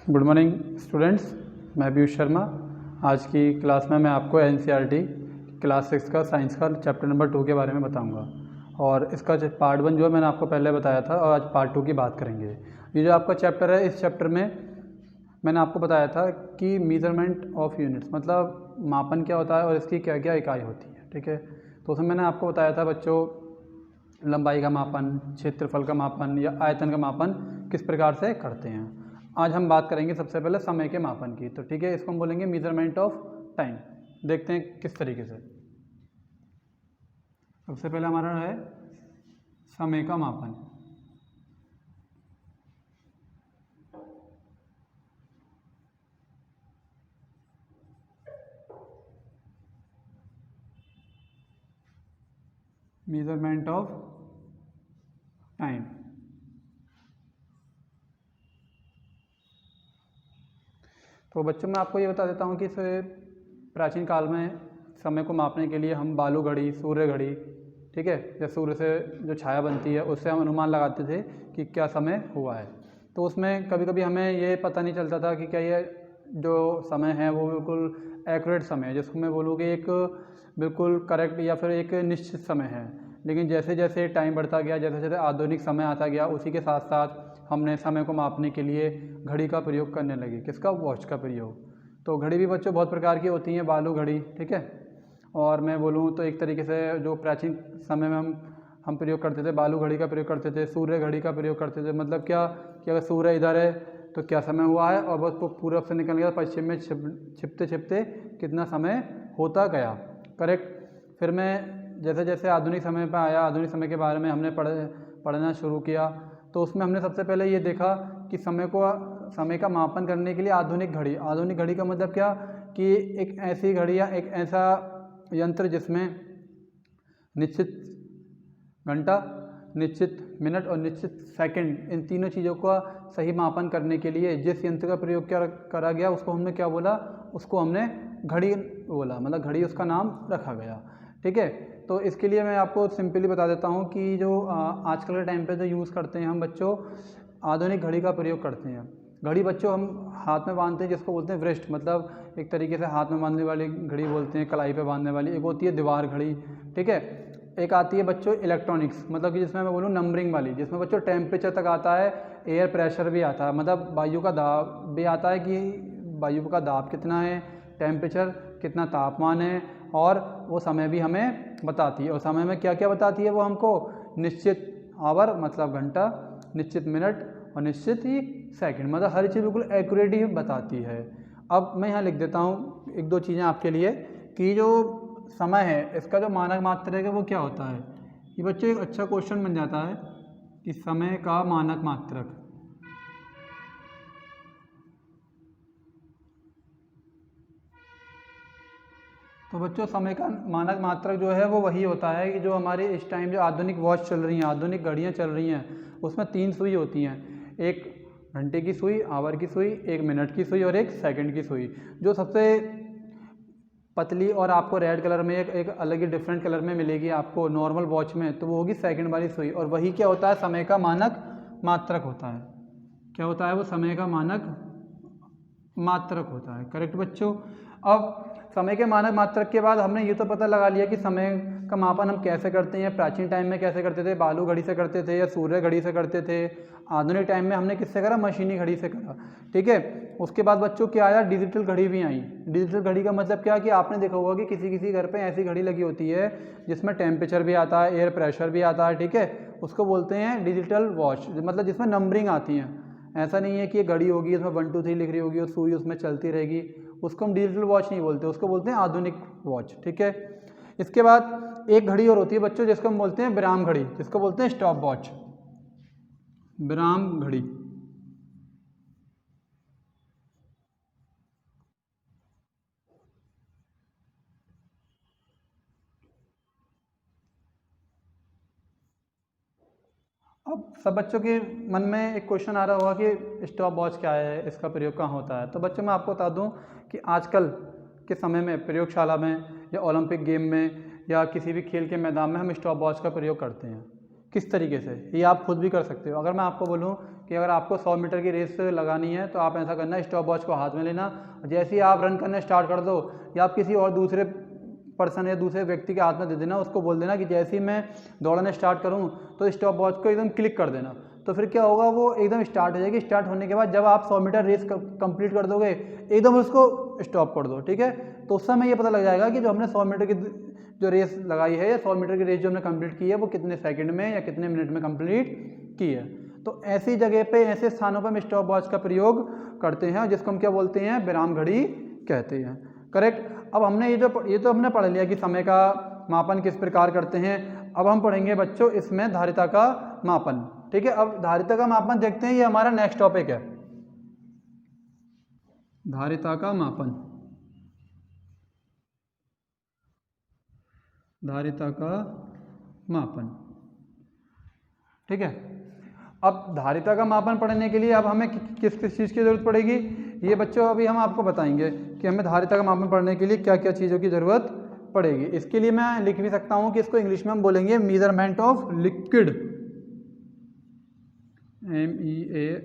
Good morning students, मैं पीयूष शर्मा। आज की क्लास में मैं आपको एनसीईआरटी क्लास 6 का साइंस का चैप्टर नंबर 2 के बारे में बताऊंगा। और इसका पार्ट 1 जो है मैंने आपको पहले बताया था, और आज पार्ट 2 की बात करेंगे। ये जो आपका चैप्टर है, इस चैप्टर में मैंने आपको बताया था कि मेजरमेंट ऑफ यूनिट्स मतलब मापन क्या होता है और इसकी क्या क्या इकाई होती है। ठीक है, तो उसमें मैंने आपको बताया था बच्चों, लंबाई का मापन, क्षेत्रफल का मापन या आयतन का मापन किस प्रकार से करते हैं। आज हम बात करेंगे सबसे पहले समय के मापन की। तो ठीक है, इसको हम बोलेंगे मेजरमेंट ऑफ टाइम। देखते हैं किस तरीके से। सबसे पहले हमारा है समय का मापन। Measurement of time. तो बच्चों मैं आपको ये बता देता हूँ कि प्राचीन काल में समय को मापने के लिए हम बालू घड़ी, सूर्य घड़ी, ठीक है, या सूर्य से जो छाया बनती है उससे हम अनुमान लगाते थे कि क्या समय हुआ है। तो उसमें कभी कभी हमें ये पता नहीं चलता था कि क्या ये जो समय है वो बिल्कुल एक्यूरेट समय है, जिसको मैं बोलूँ कि एक बिल्कुल करेक्ट या फिर एक निश्चित समय है। लेकिन जैसे जैसे टाइम बढ़ता गया, जैसे जैसे आधुनिक समय आता गया, उसी के साथ साथ हमने समय को मापने के लिए घड़ी का प्रयोग करने लगे। किसका? वॉच का प्रयोग। तो घड़ी भी बच्चों बहुत प्रकार की होती हैं, बालू घड़ी, ठीक है। और मैं बोलूँ तो एक तरीके से जो प्राचीन समय में हम प्रयोग करते थे, बालू घड़ी का प्रयोग करते थे, सूर्य घड़ी का प्रयोग करते थे। मतलब क्या कि अगर सूर्य इधर है तो क्या समय हुआ है, और बस वो पूरब से निकल गया, पश्चिम में छिपते छिपते कितना समय होता गया। करेक्ट। फिर मैं जैसे जैसे आधुनिक समय पर आया, आधुनिक समय के बारे में हमने पढ़ना शुरू किया, तो उसमें हमने सबसे पहले ये देखा कि समय का मापन करने के लिए आधुनिक घड़ी का मतलब क्या कि एक ऐसी घड़ी या एक ऐसा यंत्र जिसमें निश्चित घंटा, निश्चित मिनट और निश्चित सेकंड, इन तीनों चीज़ों का सही मापन करने के लिए जिस यंत्र का प्रयोग करा गया उसको हमने क्या बोला? उसको हमने घड़ी बोला, मतलब घड़ी उसका नाम रखा गया। ठीक है, तो इसके लिए मैं आपको सिंपली बता देता हूँ कि जो आजकल के टाइम पे जो यूज़ करते हैं हम बच्चों, आधुनिक घड़ी का प्रयोग करते हैं। घड़ी बच्चों हम हाथ में बांधते हैं, जिसको बोलते हैं व्रिस्ट, मतलब एक तरीके से हाथ में बांधने वाली घड़ी बोलते हैं, कलाई पे बांधने वाली। एक होती है दीवार घड़ी, ठीक है। एक आती है बच्चों इलेक्ट्रॉनिक्स, मतलब कि जिसमें मैं बोलूँ नंबरिंग वाली, जिसमें बच्चों टेम्परेचर तक आता है, एयर प्रेशर भी आता है, मतलब वायु का दाब भी आता है कि वायु का दाब कितना है, टेम्परेचर कितना, तापमान है, और वो समय भी हमें बताती है। और समय में क्या क्या बताती है वो हमको? निश्चित आवर मतलब घंटा, निश्चित मिनट और निश्चित ही सेकंड, मतलब हर चीज़ बिल्कुल एक्यूरेट ही बताती है। अब मैं यहाँ लिख देता हूँ एक दो चीज़ें आपके लिए कि जो समय है इसका जो मानक मात्रक है वो क्या होता है। ये बच्चों एक अच्छा क्वेश्चन बन जाता है कि समय का मानक मात्रक। तो बच्चों समय का मानक मात्रक जो है वो वही होता है कि जो हमारे इस टाइम जो आधुनिक वॉच चल रही हैं, आधुनिक घड़ियाँ चल रही हैं, उसमें 3 सुई होती हैं। एक घंटे की सुई, आवर की सुई, एक मिनट की सुई और एक सेकंड की सुई। जो सबसे पतली और आपको रेड कलर में एक अलग ही डिफरेंट कलर में मिलेगी आपको नॉर्मल वॉच में, तो वो होगी सेकंड वाली सुई। और वही क्या होता है? समय का मानक मात्रक होता है। क्या होता है वो? समय का मानक मात्रक होता है। करेक्ट बच्चों। अब समय के मानक मात्रक के बाद हमने ये तो पता लगा लिया कि समय का मापन हम कैसे करते हैं। प्राचीन टाइम में कैसे करते थे? बालू घड़ी से करते थे या सूर्य घड़ी से करते थे। आधुनिक टाइम में हमने किससे करा? मशीनी घड़ी से करा। ठीक है, उसके बाद बच्चों क्या आया? डिजिटल घड़ी भी आई। डिजिटल घड़ी का मतलब क्या कि आपने देखा होगा कि किसी किसी घर पे ऐसी घड़ी लगी होती है जिसमें टेम्परेचर भी आता है, एयर प्रेशर भी आता है, ठीक है। उसको बोलते हैं डिजिटल वॉच, मतलब जिसमें नंबरिंग आती हैं। ऐसा नहीं है कि ये घड़ी होगी इसमें 1 2 3 लिख रही होगी और सुई उसमें चलती रहेगी, उसको हम डिजिटल वॉच नहीं बोलते, उसको बोलते हैं आधुनिक वॉच। ठीक है, इसके बाद एक घड़ी और होती है बच्चों जिसको हम बोलते हैं विराम घड़ी, जिसको बोलते हैं स्टॉप वॉच, विराम घड़ी। अब सब बच्चों के मन में एक क्वेश्चन आ रहा होगा कि स्टॉप वॉच क्या है, इसका प्रयोग कहाँ होता है। तो बच्चों मैं आपको बता दूं कि आजकल के समय में प्रयोगशाला में या ओलंपिक गेम में या किसी भी खेल के मैदान में हम स्टॉप वॉच का प्रयोग करते हैं। किस तरीके से? ये आप खुद भी कर सकते हो। अगर मैं आपको बोलूं कि अगर आपको 100 मीटर की रेस लगानी है तो आप ऐसा करना, स्टॉप वॉच को हाथ में लेना, जैसे ही आप रन करना स्टार्ट कर दो या आप किसी और दूसरे पर्सन या दूसरे व्यक्ति के हाथ में दे देना, उसको बोल देना कि जैसे ही मैं दौड़ना स्टार्ट करूं तो स्टॉप वॉच को एकदम क्लिक कर देना। तो फिर क्या होगा, वो एकदम स्टार्ट हो जाएगी। स्टार्ट होने के बाद जब आप 100 मीटर रेस कंप्लीट कर दोगे, एकदम उसको स्टॉप कर दो, ठीक है। तो उस समय ये पता लग जाएगा कि जो हमने 100 मीटर की जो रेस लगाई है या 100 मीटर की रेस जो हमने कंप्लीट की है वो कितने सेकंड में या कितने मिनट में कंप्लीट की है। तो ऐसी जगह पे, ऐसे स्थानों पर हम स्टॉप वॉच का प्रयोग करते हैं, जिसको हम क्या बोलते हैं, विराम घड़ी कहते हैं। करेक्ट। अब हमने ये तो हमने पढ़ लिया कि समय का मापन किस प्रकार करते हैं। अब हम पढ़ेंगे बच्चों इसमें धारिता का मापन, ठीक है। अब धारिता का मापन देखते हैं, ये हमारा नेक्स्ट टॉपिक है, धारिता का मापन। धारिता का मापन, ठीक है। अब धारिता का मापन पढ़ने के लिए अब हमें किस किस चीज़ की ज़रूरत पड़ेगी, ये बच्चों अभी हम आपको बताएंगे कि हमें धारिता का मापन पढ़ने के लिए क्या क्या चीज़ों की ज़रूरत पड़ेगी। इसके लिए मैं लिख भी सकता हूँ कि इसको इंग्लिश में हम बोलेंगे measurement of liquid, MEASURE,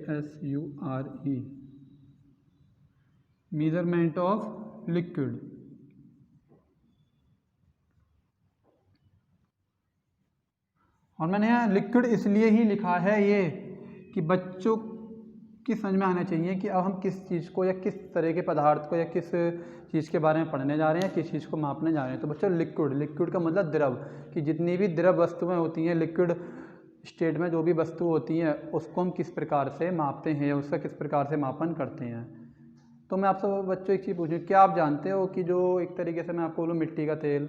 measurement of liquid. और मैंने यहाँ लिक्विड इसलिए ही लिखा है ये कि बच्चों की समझ में आना चाहिए कि अब हम किस चीज़ को या किस तरह के पदार्थ को या किस चीज़ के बारे में पढ़ने जा रहे हैं, किस चीज़ को मापने जा रहे हैं। तो बच्चों लिक्विड का मतलब द्रव, कि जितनी भी द्रव वस्तुएं होती हैं, लिक्विड स्टेट में जो भी वस्तु होती हैं, उसको हम किस प्रकार से मापते हैं या उसका किस प्रकार से मापन करते हैं। तो मैं आपसे बच्चों एक चीज़ पूछूँ, क्या आप जानते हो कि जो एक तरीके से मैं आपको बोलूँ मिट्टी का तेल,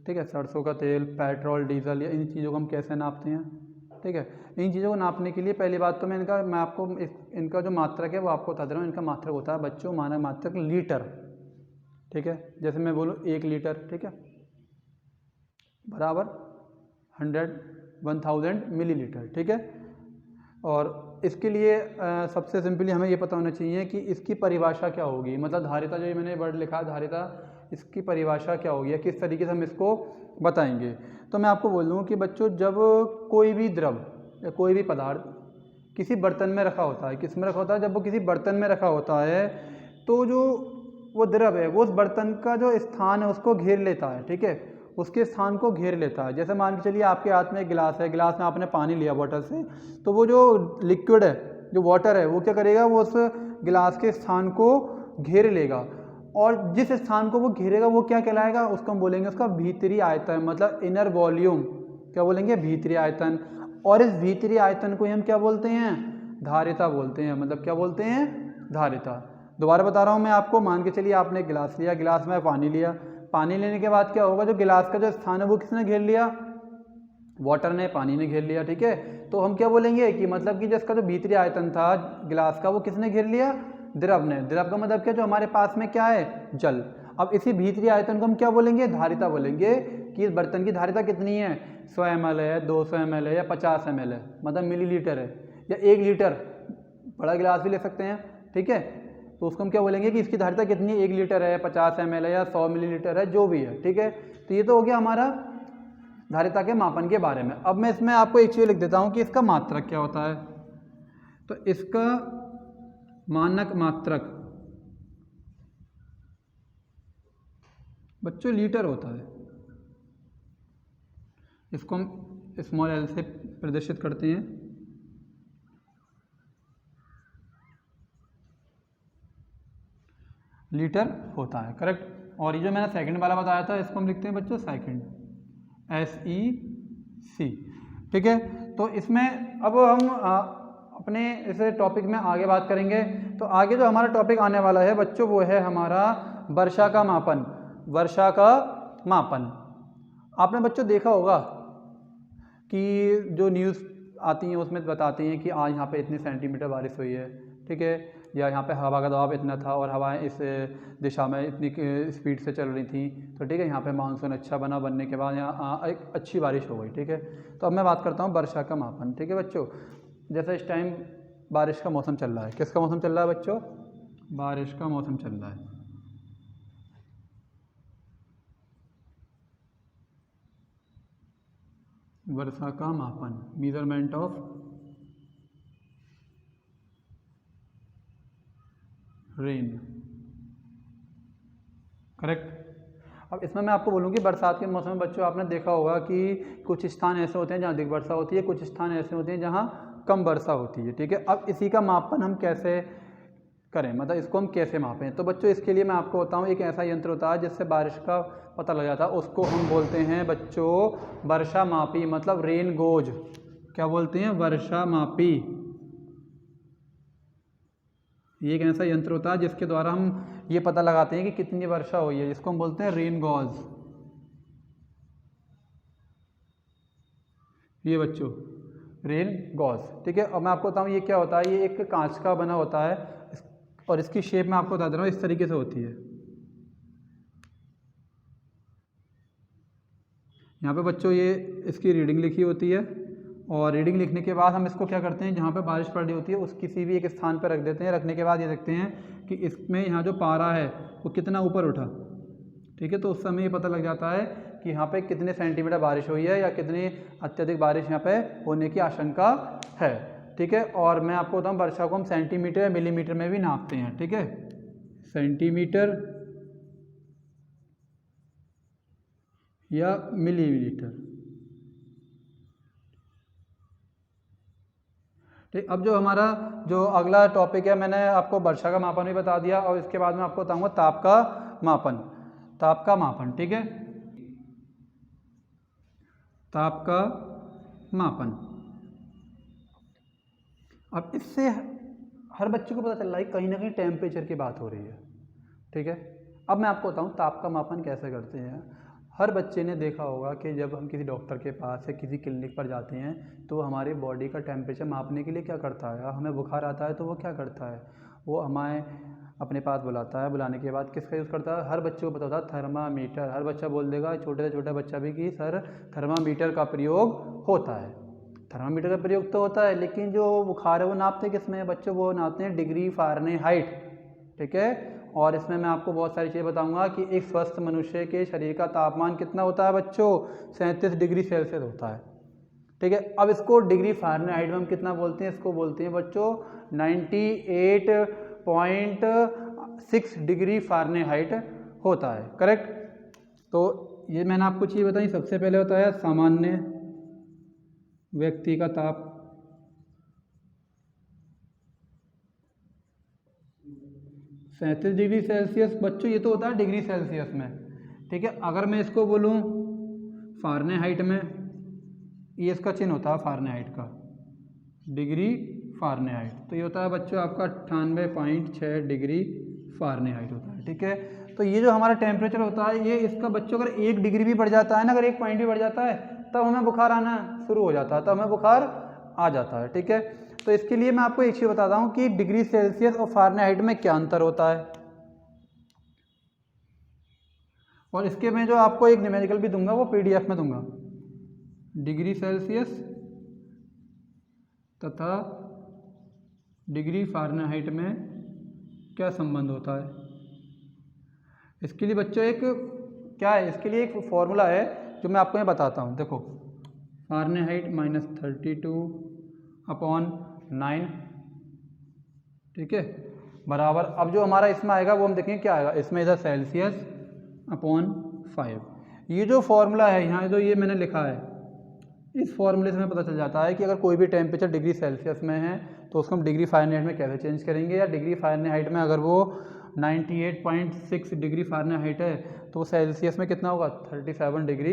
ठीक है, सरसों का तेल, पेट्रोल, डीजल, या इन चीज़ों को हम कैसे नापते हैं, ठीक है। इन चीज़ों को नापने के लिए पहली बात तो मैं आपको इनका जो मात्रक है वो आपको बता दे रहा हूँ। इनका मात्रक होता है बच्चों, मानक मात्रक लीटर, ठीक है। जैसे मैं बोलूँ 1 लीटर, ठीक है, बराबर 1000 मिलीलीटर, ठीक है। और इसके लिए सबसे सिंपली हमें ये पता होना चाहिए कि इसकी परिभाषा क्या होगी, मतलब धारिता, जो मैंने वर्ड लिखा धारिता, इसकी परिभाषा क्या होगी या किस तरीके से हम इसको बताएंगे। तो मैं आपको बोल दूँ कि बच्चों, जब कोई भी द्रव या कोई भी पदार्थ किसी बर्तन में रखा होता है, किस में रखा होता है, जब वो किसी बर्तन में रखा होता है तो जो वो द्रव है वो उस बर्तन का जो स्थान है उसको घेर लेता है, ठीक है, उसके स्थान को घेर लेता है। जैसे मान के चलिए आपके हाथ में एक गिलास है, गिलास में आपने पानी लिया बॉटल से, तो वो जो लिक्विड है, जो वाटर है, वो क्या करेगा, वो उस गिलास के स्थान को घेर लेगा, और जिस स्थान को वो घेरेगा वो क्या कहलाएगा, उसको हम बोलेंगे उसका भीतरी आयतन, मतलब इनर वॉल्यूम, क्या बोलेंगे, भीतरी आयतन। और इस भीतरी आयतन को हम क्या बोलते हैं, धारिता बोलते हैं, मतलब क्या बोलते हैं, धारिता। दोबारा बता रहा हूँ मैं आपको, मान के चलिए आपने गिलास लिया, गिलास में पानी लिया, पानी लेने के बाद क्या होगा, जो गिलास का जो स्थान है वो किसने घेर लिया, वाटर ने, पानी ने घेर लिया, ठीक है। तो हम क्या बोलेंगे कि मतलब कि जिसका जो भीतरी आयतन था गिलास का वो किसने घेर लिया, द्रव ने। द्रव का मतलब क्या, जो हमारे पास में क्या है, जल। अब इसी भीतरी आयतन को हम क्या बोलेंगे, धारिता बोलेंगे, कि इस बर्तन की धारिता कितनी है, 100 ml है, 200 ml है या 50 ml है, मतलब मिलीलीटर है, या 1 लीटर, बड़ा गिलास भी ले सकते हैं, ठीक है। तो उसको हम क्या बोलेंगे कि इसकी धारिता कितनी है, 1 लीटर है, 50 ml है या 100 मिलीलीटर है, जो भी है, ठीक है। तो ये तो हो गया हमारा धारिता के मापन के बारे में। अब मैं इसमें आपको एक चीज़ लिख देता हूँ कि इसका मात्रक क्या होता है। तो इसका मानक मात्रक बच्चों लीटर होता है। इसको हम स्मॉल एल से प्रदर्शित करते हैं। लीटर होता है, करेक्ट। और ये जो मैंने सेकंड वाला बताया था इसको हम लिखते हैं बच्चों सेकंड, SEC, ठीक है। तो इसमें अब हम अपने इस टॉपिक में आगे बात करेंगे। तो आगे जो हमारा टॉपिक आने वाला है बच्चों वो है हमारा वर्षा का मापन। वर्षा का मापन आपने बच्चों देखा होगा कि जो न्यूज़ आती हैं उसमें बताती हैं कि आज यहाँ पे इतने सेंटीमीटर बारिश हुई है, ठीक है, या यहाँ पे हवा का दबाव इतना था और हवाएं इस दिशा में इतनी स्पीड से चल रही थी, तो ठीक है, यहाँ पे मानसून अच्छा बनने के बाद यहाँ एक अच्छी बारिश हो गई, ठीक है। तो अब मैं बात करता हूँ वर्षा का मापन, ठीक है बच्चों। जैसे इस टाइम बारिश का मौसम चल रहा है, किसका मौसम चल रहा है बच्चों, बारिश का मौसम चल रहा है। वर्षा का मापन, मेजरमेंट ऑफ रेन। करेक्ट। अब इसमें मैं आपको बोलूँ कि बरसात के मौसम में बच्चों आपने देखा होगा कि कुछ स्थान ऐसे होते हैं जहाँ अधिक वर्षा होती है, कुछ स्थान ऐसे होते हैं जहाँ कम वर्षा होती है। ठीक है, अब इसी का मापन हम कैसे करें, मतलब इसको हम कैसे मापें। तो बच्चों इसके लिए मैं आपको बताऊँ, एक ऐसा यंत्र होता है जिससे बारिश का पता लग जाता है, उसको हम बोलते हैं बच्चों वर्षा मापी, मतलब रेन गोज। क्या बोलते हैं? वर्षा मापी। ये एक ऐसा यंत्र होता है जिसके द्वारा हम ये पता लगाते हैं कि कितनी वर्षा हुई है, जिसको हम बोलते हैं रेन गॉज। ये बच्चों रेन गॉज। ठीक है, और मैं आपको बताऊँ ये क्या होता है। ये एक कांच का बना होता है और इसकी शेप मैं आपको बता दे रहा हूँ, इस तरीके से होती है। यहाँ पे बच्चों ये इसकी रीडिंग लिखी होती है और रीडिंग लिखने के बाद हम इसको क्या करते हैं, जहाँ पे बारिश पड़ रही होती है उस किसी भी एक स्थान पर रख देते हैं। रखने के बाद ये देखते हैं कि इसमें यहाँ जो पारा है वो कितना ऊपर उठा। ठीक है, तो उस समय ये पता लग जाता है कि यहाँ पे कितने सेंटीमीटर बारिश हुई है या कितनी अत्यधिक बारिश यहाँ पे होने की आशंका है। ठीक है, और मैं आपको बताऊँ वर्षा को हम सेंटीमीटर या मिलीमीटर में भी नापते हैं। ठीक है, सेंटीमीटर या मिलीमीटर। ठीक, अब जो हमारा जो अगला टॉपिक है, मैंने आपको वर्षा का मापन भी बता दिया और इसके बाद में आपको बताऊंगा ताप का मापन। ताप का मापन, ठीक है, ताप का मापन। अब इससे हर बच्चे को पता चल रहा है कहीं ना कहीं टेम्परेचर की बात हो रही है। ठीक है, अब मैं आपको बताऊं ताप का मापन कैसे करते हैं। हर बच्चे ने देखा होगा कि जब हम किसी डॉक्टर के पास या किसी क्लिनिक पर जाते हैं तो हमारी बॉडी का टेम्परेचर मापने के लिए क्या करता है, हमें बुखार आता है तो वो क्या करता है, वो हमें अपने पास बुलाता है। बुलाने के बाद किसका यूज़ करता है, हर बच्चे को पता होता है थर्मामीटर। हर बच्चा बोल देगा, छोटे से छोटा बच्चा भी, कि सर थर्मामीटर का प्रयोग होता है। थर्मामीटर का प्रयोग तो होता है, लेकिन जो बुखार है वो नापते किस में बच्चों, वो नापते हैं डिग्री फ़ारेनहाइट। ठीक है, और इसमें मैं आपको बहुत सारी चीज़ें बताऊंगा कि एक स्वस्थ मनुष्य के शरीर का तापमान कितना होता है बच्चों, 37 डिग्री सेल्सियस होता है। ठीक है, अब इसको डिग्री फ़ारेनहाइट में हम कितना बोलते हैं, इसको बोलते हैं बच्चों 98.6 डिग्री फ़ारेनहाइट होता है। करेक्ट। तो ये मैंने आपको चीज़ बताई। सबसे पहले होता है सामान्य व्यक्ति का ताप, 37 डिग्री सेल्सियस। बच्चों ये तो होता है डिग्री सेल्सियस में। ठीक है, अगर मैं इसको बोलूँ फ़ारेनहाइट में, ये इसका चिन्ह होता है फ़ारेनहाइट का, डिग्री फ़ारेनहाइट। तो ये होता है बच्चों आपका 98.6 डिग्री फ़ारेनहाइट होता है। ठीक है, तो ये जो हमारा टेम्परेचर होता है, ये इसका बच्चों अगर 1 डिग्री भी बढ़ जाता है ना, अगर 1 पॉइंट भी बढ़ जाता है तब हमें बुखार आना शुरू हो जाता है, तब हमें बुखार आ जाता है। ठीक है, तो इसके लिए मैं आपको एक चीज़ बताता हूँ कि डिग्री सेल्सियस और फ़ारेनहाइट में क्या अंतर होता है। और इसके मैं जो आपको एक न्यूमेरिकल भी दूंगा वो PDF में दूंगा। डिग्री सेल्सियस तथा डिग्री फ़ारेनहाइट में क्या संबंध होता है। इसके लिए बच्चों एक क्या है, इसके लिए एक फॉर्मूला है जो मैं आपको यहाँ बताता हूँ। देखो, फ़ारेनहाइट -32/9। ठीक है, बराबर, अब जो हमारा इसमें आएगा वो हम देखेंगे क्या आएगा। इसमें इधर सेल्सियस अपॉन 5। ये जो फॉर्मूला है यहाँ जो ये मैंने लिखा है, इस फॉर्मूले से हमें पता चल जाता है कि अगर कोई भी टेम्परेचर डिग्री सेल्सियस में है तो उसको हम डिग्री फ़ारेनहाइट में कैसे चेंज करेंगे, या डिग्री फ़ारेनहाइट में अगर वो 98.6 डिग्री फ़ारेनहाइट है तो सेल्सियस में कितना होगा, 37 डिग्री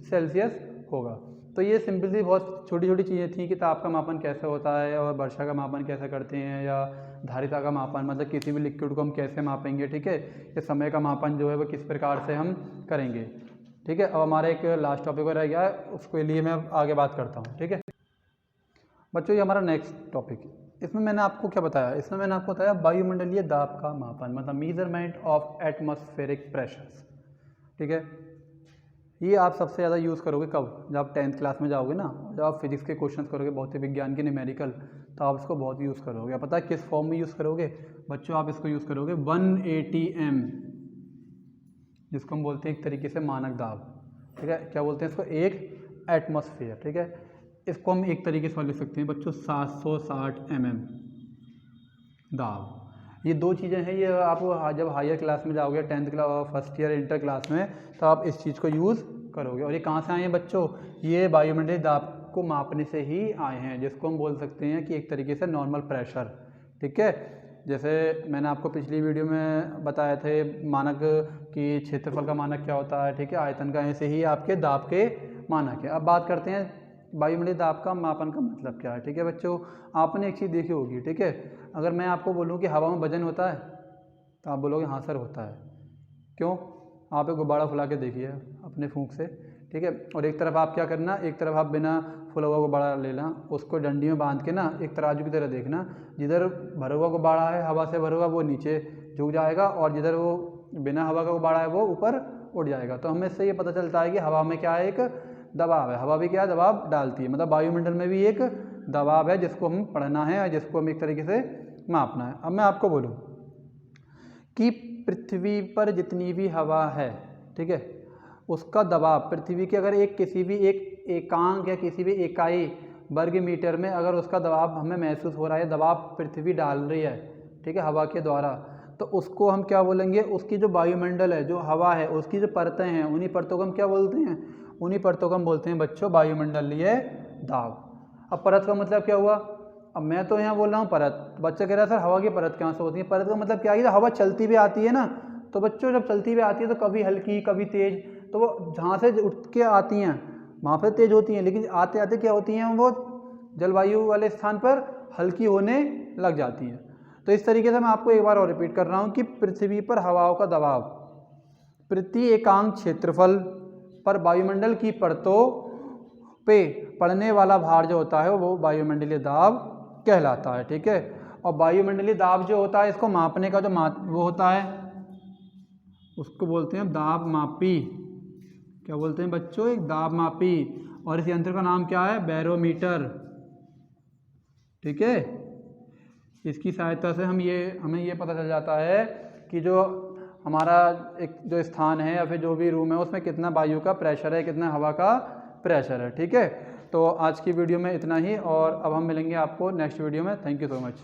सेल्सियस होगा। तो ये सिंपल सी बहुत छोटी छोटी चीज़ें थी कि ताप का मापन कैसे होता है और वर्षा का मापन कैसे करते हैं, या धारिता का मापन, मतलब किसी भी लिक्विड को हम कैसे मापेंगे। ठीक है, ये समय का मापन जो है वो किस प्रकार से हम करेंगे। ठीक है, अब हमारा एक लास्ट टॉपिक रह गया है, उसके लिए मैं आगे बात करता हूँ। ठीक है बच्चों, ये हमारा नेक्स्ट टॉपिक। इसमें मैंने आपको क्या बताया, इसमें मैंने आपको बताया वायुमंडलीय दाब का मापन, मतलब मेजरमेंट ऑफ एटमॉस्फेरिक प्रेशर्स। ठीक है, ये आप सबसे ज़्यादा यूज़ करोगे कब, जब आप 10th क्लास में जाओगे ना, जब आप फिजिक्स के क्वेश्चंस करोगे, भौतिक विज्ञान के न्यूमेरिकल, तो आप इसको बहुत यूज़ करोगे। पता है किस फॉर्म में यूज़ करोगे बच्चों, आप इसको यूज़ करोगे 180 m, जिसको हम बोलते हैं एक तरीके से मानक दाब। ठीक है, क्या बोलते हैं इसको, एक एटमॉस्फेयर। ठीक है, इसको हम एक तरीके से लिख सकते हैं बच्चों 760 mm दाब। ये दो चीज़ें हैं, ये आप जब हायर क्लास में जाओगे 10th class, first year, inter class में, तो आप इस चीज़ को यूज़ करोगे। और ये कहाँ से आए हैं बच्चों? ये वायुमंडलीय दाब को मापने से ही आए हैं, जिसको हम बोल सकते हैं कि एक तरीके से नॉर्मल प्रेशर। ठीक है, जैसे मैंने आपको पिछली वीडियो में बताया थे मानक कि क्षेत्रफल का मानक क्या होता है, ठीक है, आयतन का, ऐसे ही आपके दाब के मानक है। अब बात करते हैं वायुमंडलीय दाब का मापन का मतलब क्या है। ठीक है बच्चों, आपने एक चीज़ देखी होगी, ठीक है, अगर मैं आपको बोलूँ कि हवा में वजन होता है तो आप बोलोगे हाँ सर होता है। क्यों? आप एक गुब्बारा फुला के देखिए अपने फूंक से, ठीक है, और एक तरफ आप क्या करना, एक तरफ आप बिना फुला हुआ गुब्बारा लेना, उसको डंडी में बांध के ना एक तराजू की तरह देखना, जिधर भरा हुआ गुब्बारा है, हवा से भरा हुआ, वो नीचे झुक जाएगा, और जिधर वो बिना हवा का गुब्बारा है वो ऊपर उड़ जाएगा। तो हमें इससे ये पता चलता है कि हवा में क्या है, एक दबाव है। हवा भी क्या दबाव डालती है, मतलब वायुमंडल में भी एक दबाव है जिसको हम पढ़ना है और जिसको हम एक तरीके से मापना है। अब मैं आपको बोलूँ कि पृथ्वी पर जितनी भी हवा है, ठीक है, उसका दबाव पृथ्वी के अगर एक किसी भी एक एकांक या किसी भी इकाई वर्ग मीटर में अगर उसका दबाव हमें महसूस हो रहा है, दबाव पृथ्वी डाल रही है, ठीक है, हवा के द्वारा, तो उसको हम क्या बोलेंगे, उसकी जो वायुमंडल है, जो हवा है, उसकी जो परतें हैं, उन्हीं परतों को हम क्या बोलते हैं, उन्हीं परतों को हम बोलते हैं बच्चों वायुमंडलीय दाब। अब परत का मतलब क्या हुआ? अब मैं तो यहाँ बोल रहा हूँ परत, बच्चा कह रहा है सर हवा की परत कहाँ से होती है? परत का मतलब क्या है, हवा चलती भी आती है ना, तो बच्चों जब चलती हुई आती है तो कभी हल्की कभी तेज, तो वो जहाँ से उठ के आती हैं वहाँ पर तेज होती हैं, लेकिन आते आते क्या होती हैं, वो जलवायु वाले स्थान पर हल्की होने लग जाती हैं। तो इस तरीके से मैं आपको एक बार और रिपीट कर रहा हूँ कि पृथ्वी पर हवाओं का दबाव प्रति एकांक क्षेत्रफल पर वायुमंडल की परतों पे पड़ने वाला भार जो होता है वो वायुमंडलीय दाब कहलाता है। ठीक है, और वायुमंडलीय दाब जो होता है, इसको मापने का जो वो होता है उसको बोलते हैं दाब मापी। क्या बोलते हैं बच्चों? एक दाब मापी। और इस यंत्र का नाम क्या है? बैरोमीटर। ठीक है, इसकी सहायता से हमें ये पता चल जाता है कि जो हमारा एक जो स्थान है या फिर जो भी रूम है उसमें कितना वायु का प्रेशर है, कितना हवा का प्रेशर है। ठीक है, तो आज की वीडियो में इतना ही, और अब हम मिलेंगे आपको नेक्स्ट वीडियो में। Thank you so much.